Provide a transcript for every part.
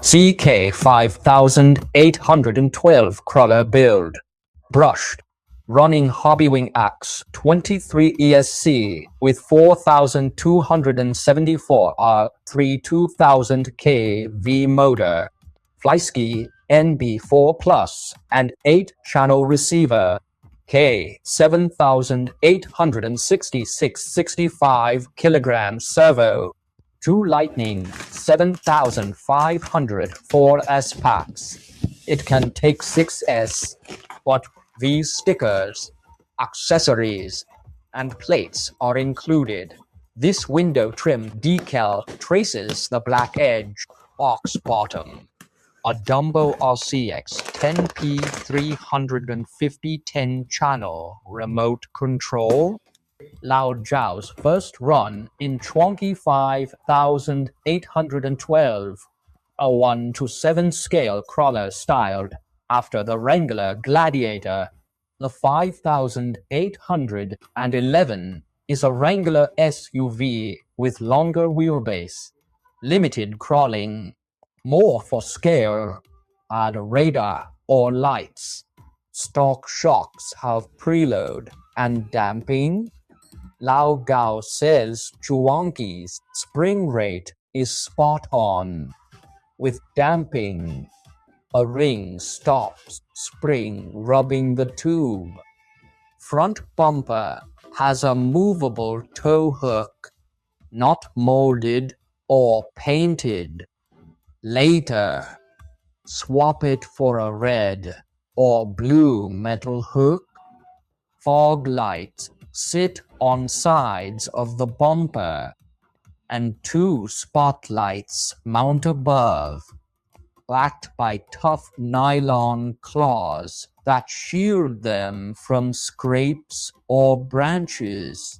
CK 5812 crawler build. Brushed. Running Hobbywing Axe 23 ESC with 4274 R3 2000 kV motor. Flyski NB4 Plus and 8-channel receiver. K 7866 65 kg servo. 2 Lightning 7500 4S packs. It can take 6S, but these stickers, accessories, and plates are included. This window trim decal traces the black edge, box bottom. A Dumbo RCX 10P 350 10-channel remote control. Loud Zhao's first run in Chonky 5812, a 1:7 scale crawler styled after the Wrangler Gladiator. The 5811 is a Wrangler SUV with longer wheelbase, limited crawling, more for scale, and radar or lights. Stock shocks have preload and damping. Lao Gao says Chonky's spring rate is spot on, with damping. A ring stops spring rubbing the tube. Front bumper has a movable tow hook, not molded or painted. Later, swap it for a red or blue metal hook. Fog lights sit on sides of the bumper, and 2 spotlights mount above, backed by tough nylon claws that shield them from scrapes or branches.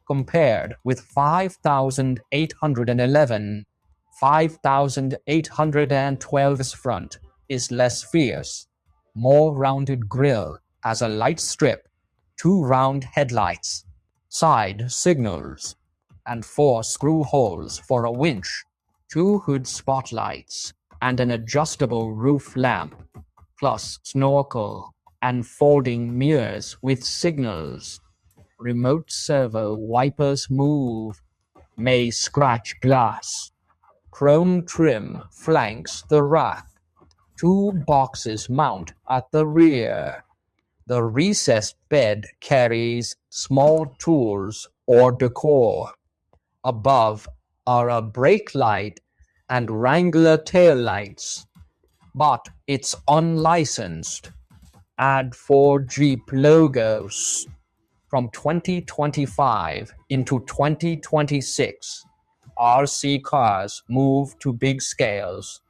Compared with 5811, 5812's front is less fierce, more rounded grille as a light strip, 2 round headlights, side signals, and 4 screw holes for a winch, 2 hood spotlights, and an adjustable roof lamp, plus snorkel and folding mirrors with signals. Remote servo wipers move, may scratch glass. Chrome trim flanks the rack. 2 boxes mount at the rear. The recessed bed carries small tools or decor. Above are a brake light and Wrangler taillights, but it's unlicensed. Add 4 Jeep logos. From 2025 into 2026, RC cars move to big scales.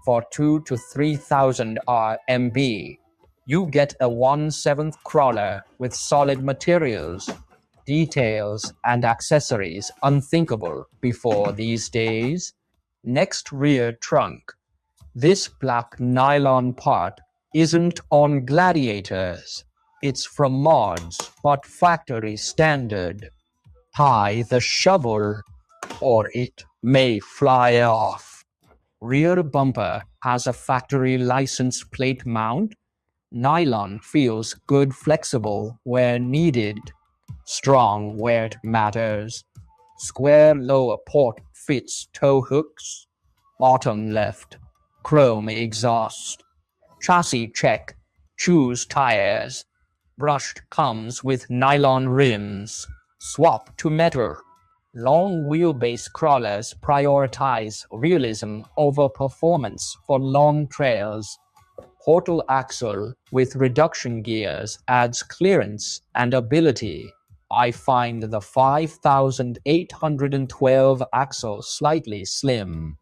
For 2,000 to 3,000 RMB, you get a 1/7 crawler with solid materials, details, and accessories unthinkable before these days. Next rear trunk. This black nylon part isn't on Gladiators. It's from mods, but factory standard. Tie the shovel, or it may fly off. Rear bumper has a factory license plate mount. Nylon feels good flexible where needed, strong where it matters. Square lower port fits tow hooks. Bottom left, chrome exhaust. Chassis check, choose tires. Brushed comes with nylon rims. Swap to metal. Long wheelbase crawlers prioritize realism over performance for long trails. Portal axle with reduction gears adds clearance and ability. I find the 5812 axle slightly slim.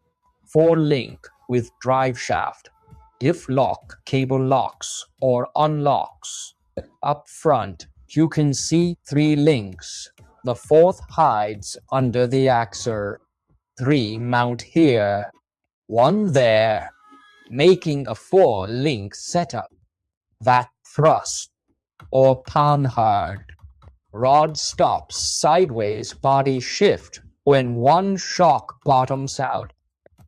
4-link with drive shaft. Diff lock cable locks or unlocks. Up front, you can see 3 links. The 4th hides under the axle. 3 mount here, 1 there, making a 4-link setup. That thrust or panhard. Rod stops sideways body shift when one shock bottoms out.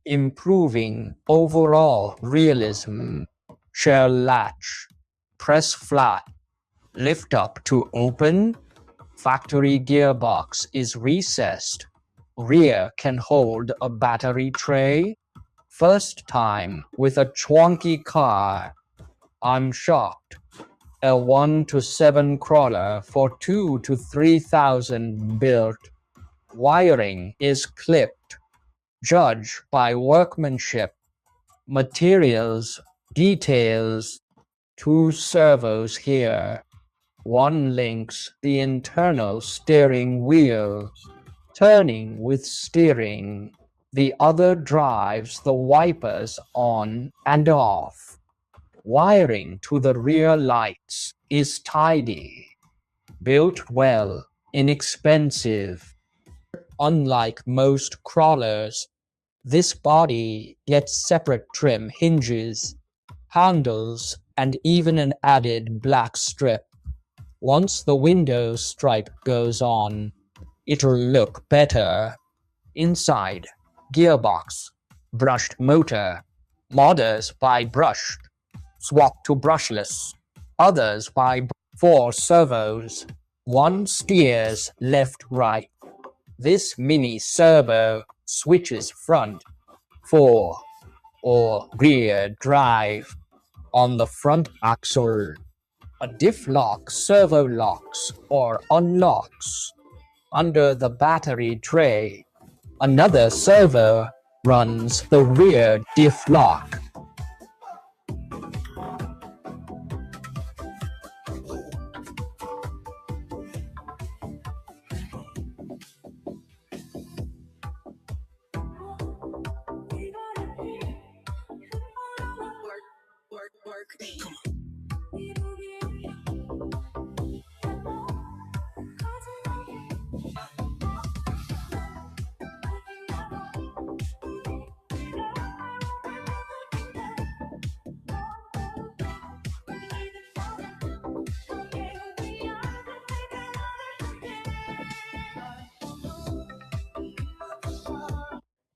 improving overall realism. Share latch, press flat, lift up to open. Factory gearbox is recessed. Rear can hold a battery tray. First time with a chunky car. I'm shocked. A 1 to 7 crawler for 2 to 3,000 built. Wiring is clipped. Judge by workmanship. Materials, details. 2 servos here. One links the internal steering wheel, turning with steering. The other drives the wipers on and off. Wiring to the rear lights is tidy. Built well, inexpensive. Unlike most crawlers, this body gets separate trim hinges, handles, and even an added black strip. Once the window stripe goes on, it'll look better. Inside, gearbox, brushed motor, modders buy brushed, swap to brushless, others buy 4 servos, 1 steers left-right. This mini servo switches front, 4 or rear drive on the front axle. A diff lock servo locks or unlocks under the battery tray. Another servo runs the rear diff lock.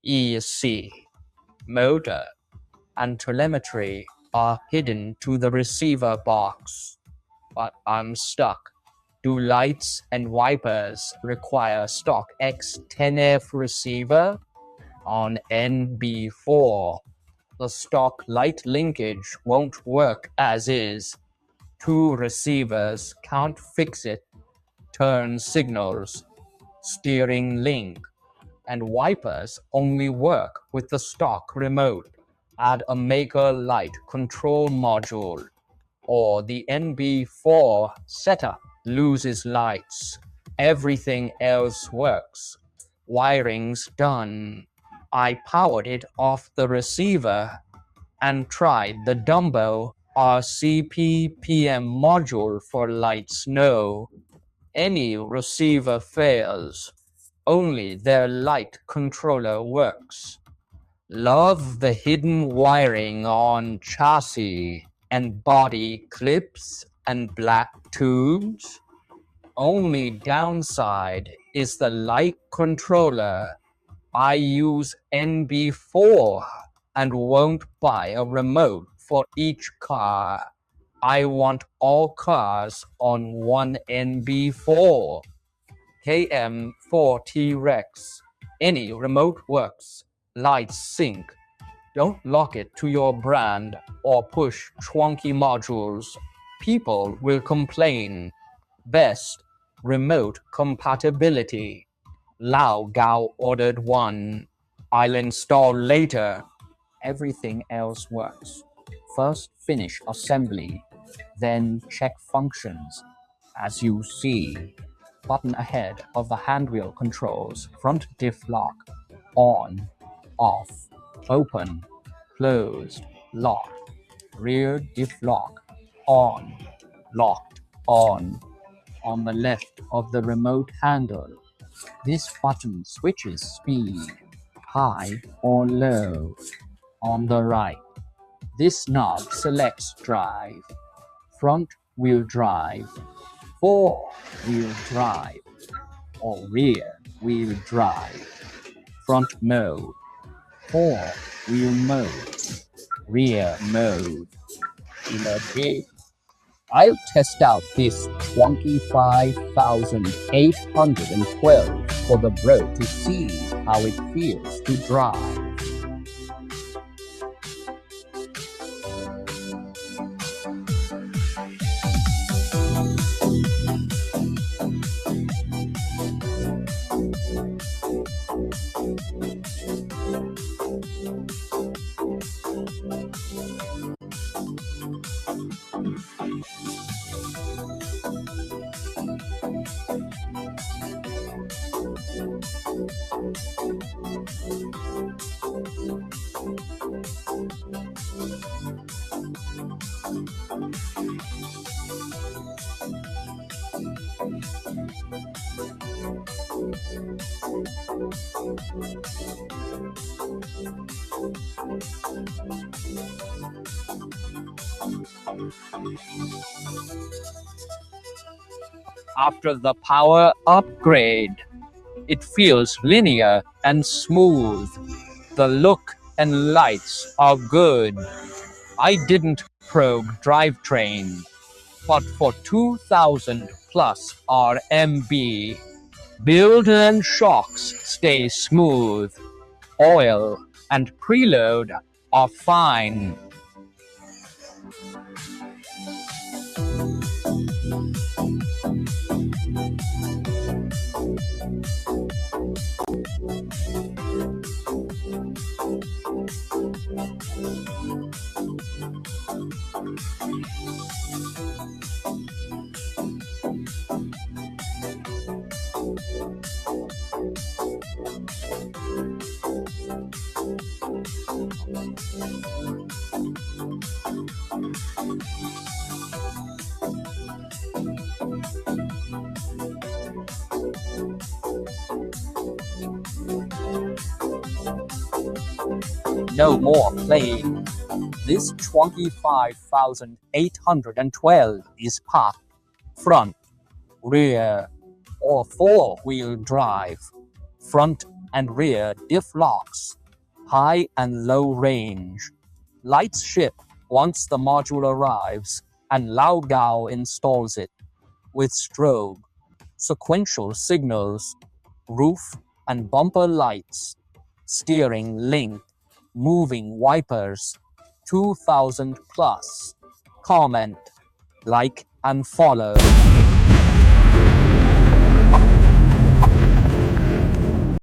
ESC, motor, and telemetry are hidden to the receiver box. But I'm stuck. Do lights and wipers require stock X10F receiver? On NB4, the stock light linkage won't work as is. 2 receivers can't fix it. Turn signals, steering link, and wipers only work with the stock remote. Add a maker light control module, or the NB4 setup loses lights. Everything else works. Wiring's done. I powered it off the receiver and tried the Dumbo RCPPM module for lights. No, any receiver fails. Only their light controller works. Love the hidden wiring on chassis and body clips and black tubes. Only downside is the light controller. I use NB4 and won't buy a remote for each car. I want all cars on one NB4. KM4T Rex. Any remote works. Lights sync. Don't lock it to your brand or push chunky modules. People will complain. Best, remote compatibility. Lao Gao ordered one. I'll install later. Everything else works. First finish assembly, then check functions. As you see, button ahead of the handwheel controls front diff lock, on, off, open, closed, locked, rear diff lock, on, locked, on the left of the remote handle. This button switches speed, high or low, on the right. This knob selects drive, front wheel drive, 4-wheel drive, or rear wheel drive, front mode, 4-wheel mode, rear mode. In a bit, I'll test out this 25,812 for the road to see how it feels to drive. After the power upgrade, it feels linear and smooth. The look and lights are good. I didn't probe Drivetrain, but for 2000 plus RMB, build and shocks stay smooth. Oil and preload are fine. No more playing. This 25,812 is parked front, rear, or 4-wheel drive, front and rear diff locks, high and low range. Lights ship once the module arrives and Laogao installs it, with strobe, sequential signals, roof and bumper lights, steering link, moving wipers, 2000 plus. Comment, like and follow.